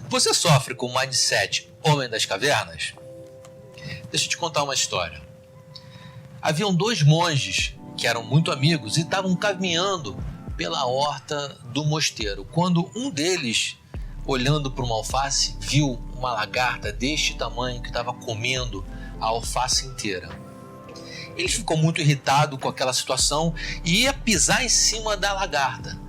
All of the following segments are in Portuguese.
Você sofre com o mindset Homem das Cavernas? Deixa eu te contar uma história. Haviam 2 monges que eram muito amigos e estavam caminhando pela horta do mosteiro, quando um deles, olhando para uma alface, viu uma lagarta deste tamanho que estava comendo a alface inteira. Ele ficou muito irritado com aquela situação e ia pisar em cima da lagarta.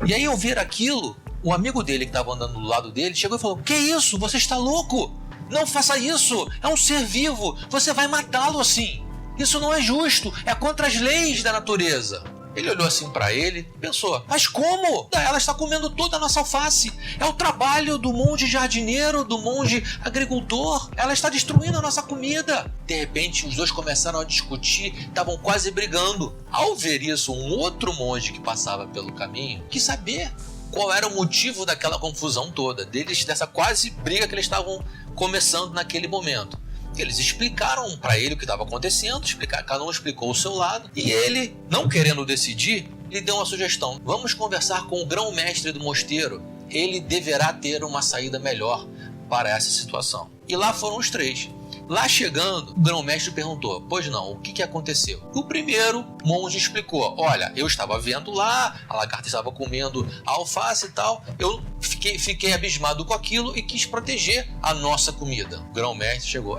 E aí, ao ver aquilo, o amigo dele que estava andando do lado dele chegou e falou: "Que isso? Você está louco? Não faça isso! É um ser vivo! Você vai matá-lo assim! Isso não é justo! É contra as leis da natureza!" Ele olhou assim para ele e pensou: "Mas como? Ela está comendo toda a nossa alface! É o trabalho do monge jardineiro, do monge agricultor! Ela está destruindo a nossa comida!" De repente, os dois começaram a discutir, estavam quase brigando. Ao ver isso, um outro monge que passava pelo caminho quis saber qual era o motivo daquela confusão toda, dessa quase briga que eles estavam começando naquele momento. Eles explicaram para ele o que estava acontecendo, cada um explicou o seu lado, e ele, não querendo decidir, lhe deu uma sugestão: "Vamos conversar com o grão-mestre do mosteiro, ele deverá ter uma saída melhor para essa situação." E lá foram os 3. Lá chegando, o grão-mestre perguntou: "Pois não, o que aconteceu?" O primeiro monge explicou: "Olha, eu estava vendo lá, a lagarta estava comendo a alface e tal, eu fiquei abismado com aquilo e quis proteger a nossa comida." O grão-mestre chegou: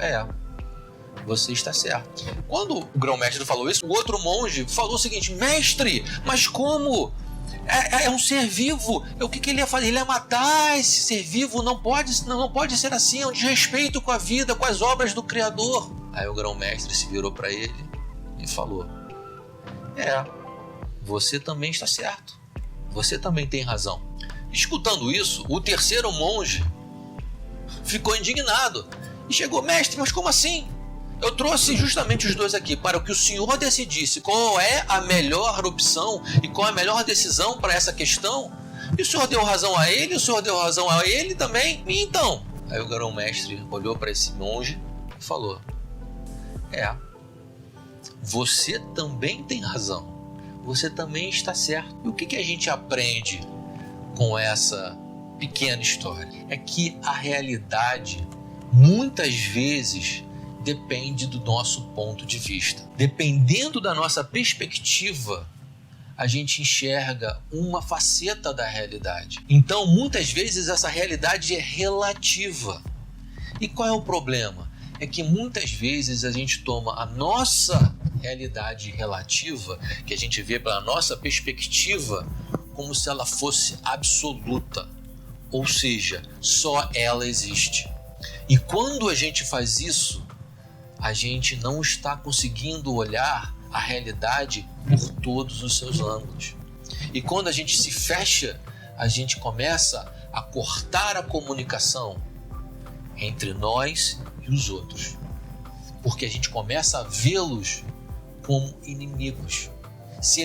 "Você está certo." Quando o grão-mestre falou isso, o outro monge falou o seguinte: "Mestre, mas como? É um ser vivo. O que ele ia fazer? Ele ia matar esse ser vivo. Não pode ser assim. É um desrespeito com a vida, com as obras do Criador." Aí o grão-mestre se virou para ele e falou: "Você também está certo. Você também tem razão." Escutando isso, o terceiro monge ficou indignado e chegou: "Mestre, mas como assim? Eu trouxe justamente os 2 aqui para que o senhor decidisse qual é a melhor opção e qual é a melhor decisão para essa questão. E o senhor deu razão a ele, o senhor deu razão a ele também. E então?" Aí o grão-mestre olhou para esse monge e falou: "Você também tem razão. Você também está certo." E o que a gente aprende com essa pequena história? É que a realidade, muitas vezes, depende do nosso ponto de vista. Dependendo da nossa perspectiva, a gente enxerga uma faceta da realidade. Então, muitas vezes, essa realidade é relativa. E qual é o problema? É que muitas vezes a gente toma a nossa realidade relativa, que a gente vê pela nossa perspectiva, como se ela fosse absoluta. Ou seja, só ela existe. E quando a gente faz isso, a gente não está conseguindo olhar a realidade por todos os seus ângulos. E quando a gente se fecha, a gente começa a cortar a comunicação entre nós e os outros. Porque a gente começa a vê-los como inimigos. Se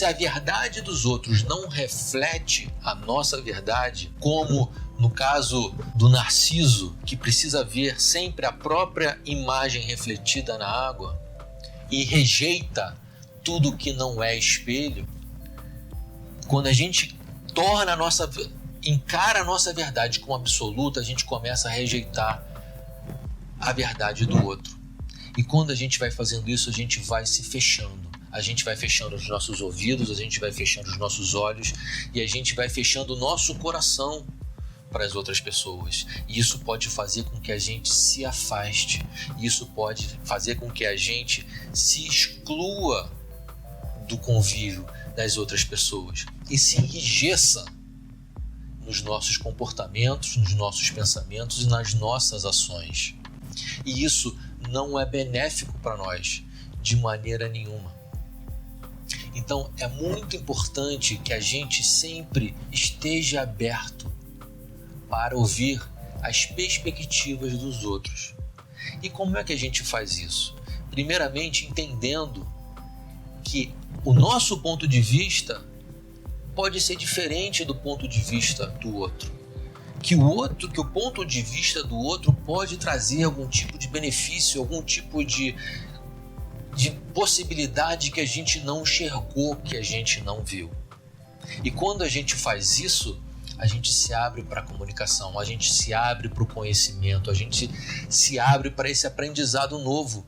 a verdade dos outros não reflete a nossa verdade, como no caso do Narciso, que precisa ver sempre a própria imagem refletida na água e rejeita tudo que não é espelho, quando a gente encara a nossa verdade como absoluta, a gente começa a rejeitar a verdade do outro. E quando a gente vai fazendo isso, a gente vai se fechando. A gente vai fechando os nossos ouvidos, a gente vai fechando os nossos olhos e a gente vai fechando o nosso coração para as outras pessoas. E isso pode fazer com que a gente se afaste. Isso pode fazer com que a gente se exclua do convívio das outras pessoas e se enrijeça nos nossos comportamentos, nos nossos pensamentos e nas nossas ações. E isso não é benéfico para nós de maneira nenhuma. Então é muito importante que a gente sempre esteja aberto para ouvir as perspectivas dos outros. E como é que a gente faz isso? Primeiramente, entendendo que o nosso ponto de vista pode ser diferente do ponto de vista do outro. Que o ponto de vista do outro pode trazer algum tipo de benefício, algum tipo de possibilidade que a gente não enxergou, que a gente não viu. E quando a gente faz isso, a gente se abre para a comunicação, a gente se abre para o conhecimento, a gente se abre para esse aprendizado novo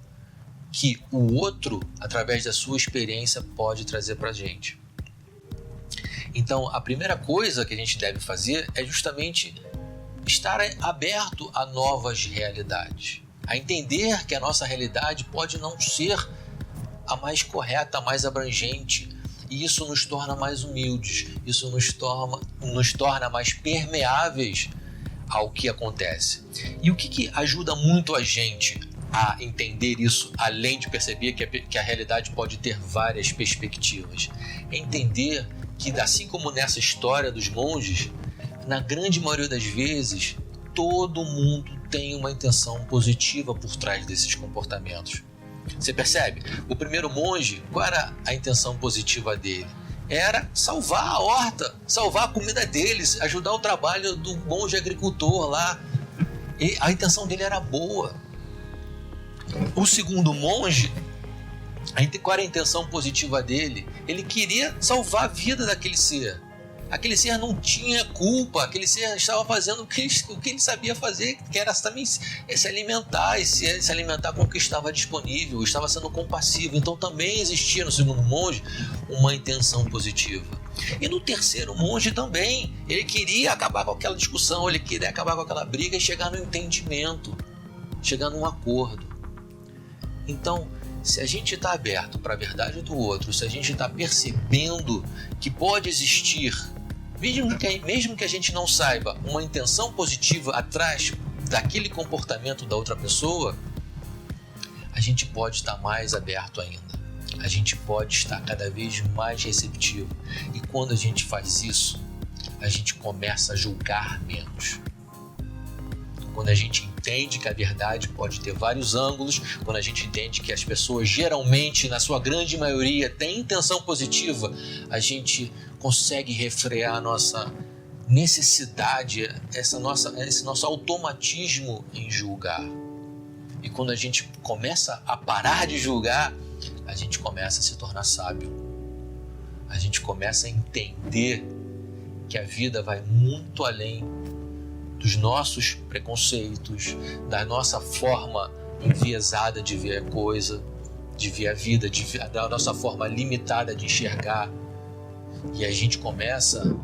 que o outro, através da sua experiência, pode trazer para a gente. Então, a primeira coisa que a gente deve fazer é justamente estar aberto a novas realidades, a entender que a nossa realidade pode não ser a mais correta, a mais abrangente, e isso nos torna mais humildes, isso nos torna mais permeáveis ao que acontece. E o que ajuda muito a gente a entender isso, além de perceber que a realidade pode ter várias perspectivas? É entender que, assim como nessa história dos monges, na grande maioria das vezes, todo mundo tem uma intenção positiva por trás desses comportamentos. Você percebe? O primeiro monge, qual era a intenção positiva dele? Era salvar a horta, salvar a comida deles, ajudar o trabalho do monge agricultor lá. E a intenção dele era boa. O segundo monge, qual era a intenção positiva dele? Ele queria salvar a vida daquele ser. Aquele ser não tinha culpa, aquele ser estava fazendo o que ele sabia fazer, que era também se alimentar, se alimentar com o que estava disponível, estava sendo compassivo. Então também existia no segundo monge uma intenção positiva. E no terceiro monge também, ele queria acabar com aquela discussão, ele queria acabar com aquela briga e chegar no entendimento, chegar num acordo. Então, se a gente está aberto para a verdade do outro, se a gente está percebendo que pode existir, mesmo que a gente não saiba, uma intenção positiva atrás daquele comportamento da outra pessoa, a gente pode estar mais aberto ainda. A gente pode estar cada vez mais receptivo. E quando a gente faz isso, a gente começa a julgar menos. Quando a gente entende que a verdade pode ter vários ângulos, quando a gente entende que as pessoas geralmente, na sua grande maioria, têm intenção positiva, a gente consegue refrear a nossa necessidade, esse nosso automatismo em julgar. E quando a gente começa a parar de julgar, a gente começa a se tornar sábio. A gente começa a entender que a vida vai muito além dos nossos preconceitos, da nossa forma enviesada de ver a coisa, de ver a vida, da nossa forma limitada de enxergar. E a gente começa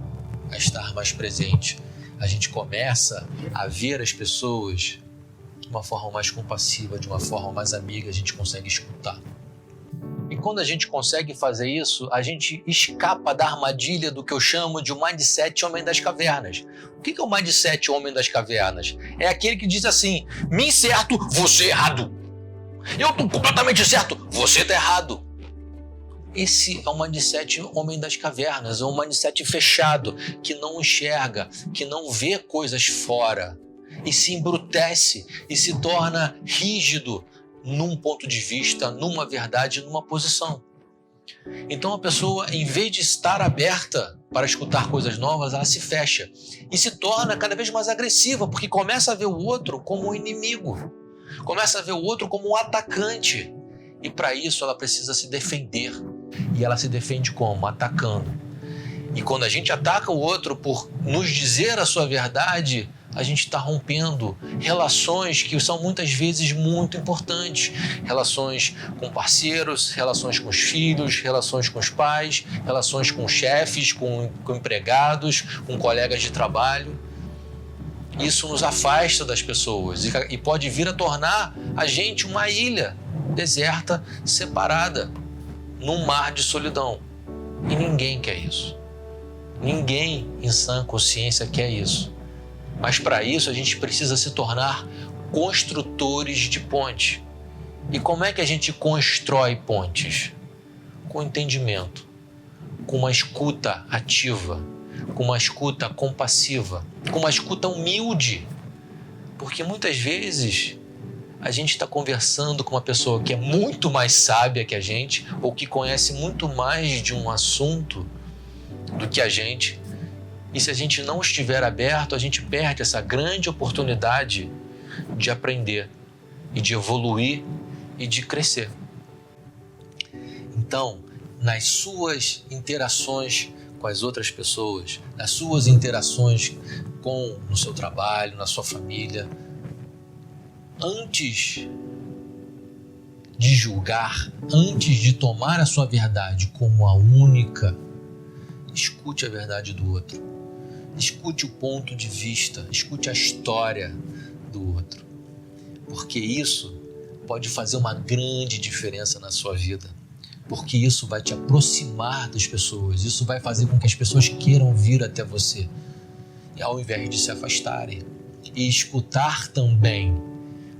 a estar mais presente. A gente começa a ver as pessoas de uma forma mais compassiva, de uma forma mais amiga, a gente consegue escutar. E quando a gente consegue fazer isso, a gente escapa da armadilha do que eu chamo de um mindset homem das cavernas. O que é o mindset homem das cavernas? É aquele que diz assim: mim certo, você errado. Eu estou completamente certo, você está errado. Esse é o mindset homem das cavernas, é um mindset fechado, que não enxerga, que não vê coisas fora e se embrutece e se torna rígido num ponto de vista, numa verdade, numa posição. Então a pessoa, em vez de estar aberta para escutar coisas novas, ela se fecha e se torna cada vez mais agressiva, porque começa a ver o outro como um inimigo, começa a ver o outro como um atacante, e para isso ela precisa se defender. E ela se defende como? Atacando. E quando a gente ataca o outro por nos dizer a sua verdade, a gente está rompendo relações que são muitas vezes muito importantes. Relações com parceiros, relações com os filhos, relações com os pais, relações com chefes, com empregados, com colegas de trabalho. Isso nos afasta das pessoas e pode vir a tornar a gente uma ilha deserta, separada, num mar de solidão. E ninguém quer isso. Ninguém em sã consciência quer isso. Mas para isso a gente precisa se tornar construtores de ponte. E como é que a gente constrói pontes? Com entendimento, com uma escuta ativa, com uma escuta compassiva, com uma escuta humilde. Porque muitas vezes a gente está conversando com uma pessoa que é muito mais sábia que a gente, ou que conhece muito mais de um assunto do que a gente. E se a gente não estiver aberto, a gente perde essa grande oportunidade de aprender e de evoluir e de crescer. Então, nas suas interações com as outras pessoas, nas suas interações no seu trabalho, na sua família, antes de julgar, antes de tomar a sua verdade como a única, escute a verdade do outro. Escute o ponto de vista, escute a história do outro. Porque isso pode fazer uma grande diferença na sua vida. Porque isso vai te aproximar das pessoas, isso vai fazer com que as pessoas queiram vir até você. E ao invés de se afastarem. E escutar também.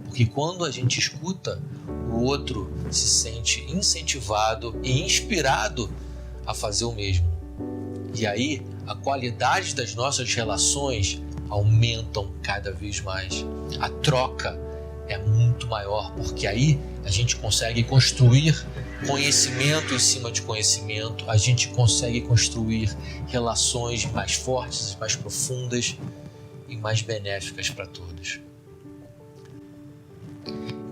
Porque quando a gente escuta, o outro se sente incentivado e inspirado a fazer o mesmo. E aí, a qualidade das nossas relações aumentam cada vez mais. A troca é muito maior, porque aí a gente consegue construir conhecimento em cima de conhecimento, a gente consegue construir relações mais fortes, mais profundas e mais benéficas para todos.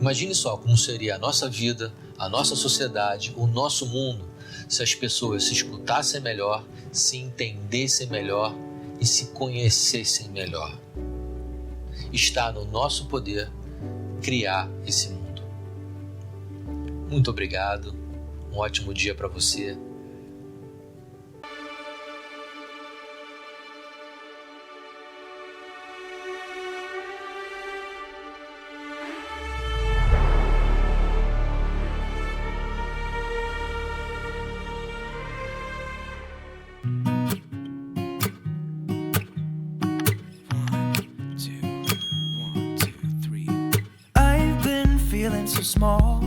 Imagine só como seria a nossa vida, a nossa sociedade, o nosso mundo, se as pessoas se escutassem melhor, se entendessem melhor e se conhecessem melhor. Está no nosso poder criar esse mundo. Muito obrigado, um ótimo dia para você. Feeling so small,